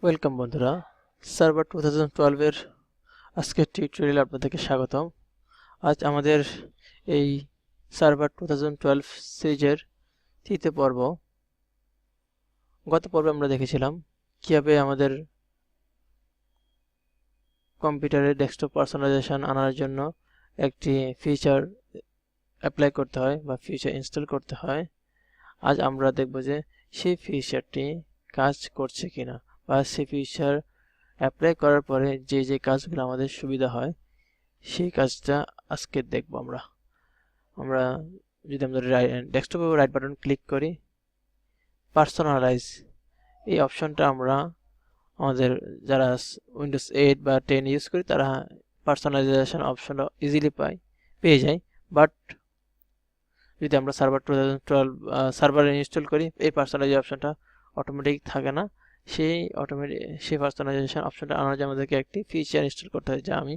Welcome বন্ধুরা, server 2012 এর আজকের টিউটোরিয়ালে আপনাদেরকে স্বাগতম। আজ আমাদের এই সার্ভার 2012 সিরিজের তৃতীয় পর্ব। গত পর্বে আমরা দেখেছিলাম কিভাবে আমাদের কম্পিউটারে ডেস্কটপ পার্সোনালাইজেশন আনার জন্য একটি ফিচার অ্যাপ্লাই করতে হয় বা ফিচার ইনস্টল করতে হয়। আজ আমরা দেখব যে সেই ফিচারটি কাজ করছে কিনা বা সেই ফিচার অ্যাপ্লাই করার পরে যে কাজগুলো আমাদের সুবিধা হয় সেই কাজটা আজকে দেখব আমরা যদি আমাদের ডেস্কটপে রাইট বাটন ক্লিক করি, পার্সোনালাইজ এই অপশনটা আমরা আমাদের যারা উইন্ডোজ 8 বা 10 ইউজ করি তারা পার্সোনালাইজেশন অপশনটা ইজিলি পেয়ে যায়। বাট যদি আমরা সার্ভার 2012 সার্ভারে ইনস্টল করি এই পার্সোনালাইজ অপশনটা অটোমেটিক থাকে না। সেই পার্সোনালাইজেশন অপশনটা আনার জন্য আমাদেরকে একটি ফিচার ইনস্টল করতে হয়, যা আমি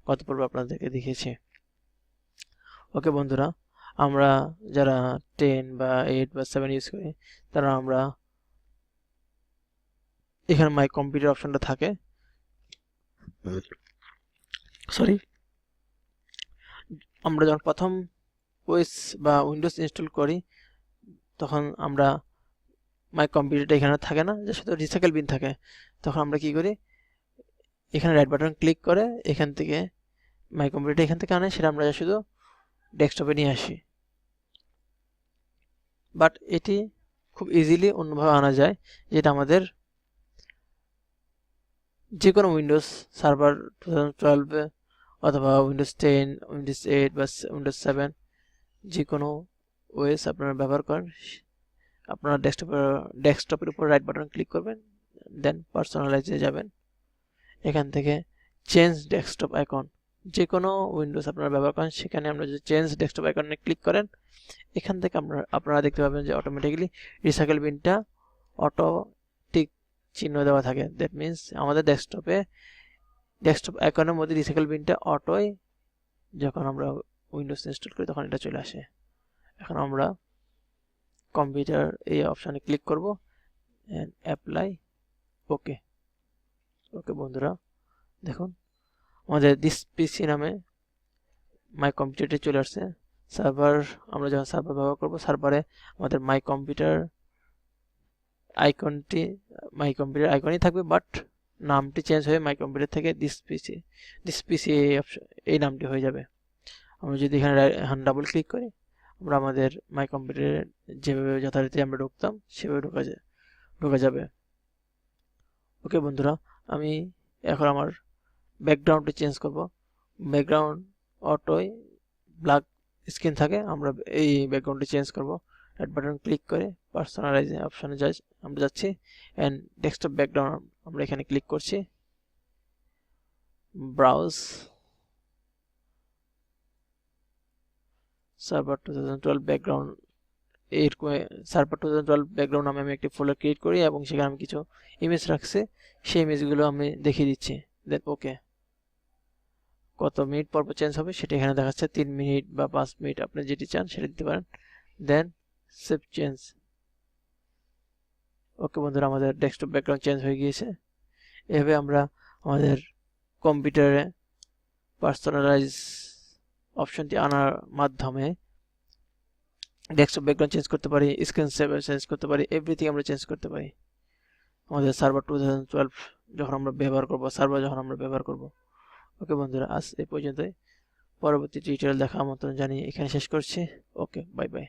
গত পর্বে আপনাদেরকে দেখিয়েছি। ওকে বন্ধুরা, আমরা যারা 10 বা 8 বা 7 ইউজ করি তারা আমরা এখানে মাই কম্পিউটার অপশনটা থাকে, আমরা যখন প্রথম ওএস বা উইন্ডোজ ইনস্টল করি তখন আমরা মাই কম্পিউটারটা এখানে থাকে না, যে শুধু রিসাইকেল বিন থাকে। তখন আমরা কি করি, এখানে রাইট বাটন ক্লিক করে এখান থেকে মাই কম্পিউটার এখান থেকে আনে, সেটা আমরা শুধু ডেস্কটপে নিয়ে আসি। বাট এটি খুব ইজিলি অন্যভাবে আনা যায়, যেটা আমাদের যে কোনো উইন্ডোজ সার্ভার 2012 অথবা উইন্ডোজ 10, উইন্ডোজ 8 বা উইন্ডোজ 7 যে কোনো ওএস আপনারা ব্যবহার করেন, আপনারা ডেস্কটপের উপর রাইট বাটন ক্লিক করবেন, দেন পার্সোনালাইজে যাবেন। এখান থেকে চেঞ্জ ডেস্কটপ আইকন, যে কোনো উইন্ডোজ আপনারা ব্যবহার করেন সেখানে আমরা যদি চেঞ্জ ডেস্কটপ আইকনে ক্লিক করেন, এখান থেকে আপনারা দেখতে পাবেন যে অটোমেটিক্যালি রিসাইকেল বিনটা অটো টিক চিহ্ন দেওয়া থাকে। দ্যাট মিনস আমাদের ডেস্কটপ আইকনের মধ্যে রিসাইকেল বিনটা অটোই যখন আমরা উইন্ডোজ ইনস্টল করি তখন এটা চলে আসে। এখন আমরা কম্পিউটার এই অপশানে ক্লিক করব এন্ড অ্যাপ্লাই। ওকে বন্ধুরা, দেখুন আমাদের দিস পিসি নামে মাই কম্পিউটারটি চলে আসছে। সার্ভার, আমরা যখন সার্ভার ব্যবহার করব সার্ভারে আমাদের মাই কম্পিউটার আইকনই থাকবে, বাট নামটি চেঞ্জ হয়ে মাই কম্পিউটার থেকে দিস পিসি এই নামটি হয়ে যাবে। আমরা যদি এখানে ডাবল ক্লিক করি আমরা আমাদের মাই কম্পিউটারে যেভাবে যথারীতি আমরা ঢুকতাম সেভাবে ঢোকা যাবে। ওকে বন্ধুরা, আমি এখন আমার ব্যাকগ্রাউন্ডটি চেঞ্জ করব। ব্যাকগ্রাউন্ড অটোই ব্ল্যাক স্ক্রিন থাকে, আমরা এই ব্যাকগ্রাউন্ডটি চেঞ্জ করব। রাইট বাটন ক্লিক করে পার্সোনালাইজ অপশনে আমরা যাচ্ছি এন্ড ডেস্কটপ ব্যাকগ্রাউন্ড আমরা এখানে ক্লিক করছি। Browse server 2012 background, server 2012 background নামে আমি একটি ফোল্ডার ক্রিয়েট করি এবং সেখানে আমি কিছু ইমেজ রাখছি, সেই ইমেজগুলো আমি দেখিয়ে দিচ্ছি। দেন ওকে, কত মিনিট পর চেঞ্জ হবে সেটা এখানে দেখাচ্ছে, 3 মিনিট বা 5 মিনিট, আপনি যেটি চান সেটা দিতে পারেন। দেন সেভ চেঞ্জ। ওকে বন্ধুরা, আমাদের ডেস্কটপ ব্যাকগ্রাউন্ড চেঞ্জ হয়ে গিয়েছে। এভাবে আমরা আমাদের কম্পিউটারে পার্সোনালাইজ অপশনটি আনার মাধ্যমে ডেস্কটপ ব্যাকগ্রাউন্ড চেঞ্জ করতে পারি, স্ক্রিন সেভার চেঞ্জ করতে পারি, এভরিথিং আমরা চেঞ্জ করতে পারি আমাদের সার্ভার 2012 যখন আমরা ব্যবহার করব। ওকে বন্ধুরা, আজ এই পর্যন্তই। পরবর্তী টিউটোরিয়াল দেখা আমন্ত্রণ জানিয়ে এখানে শেষ করছি। ওকে, বাই বাই।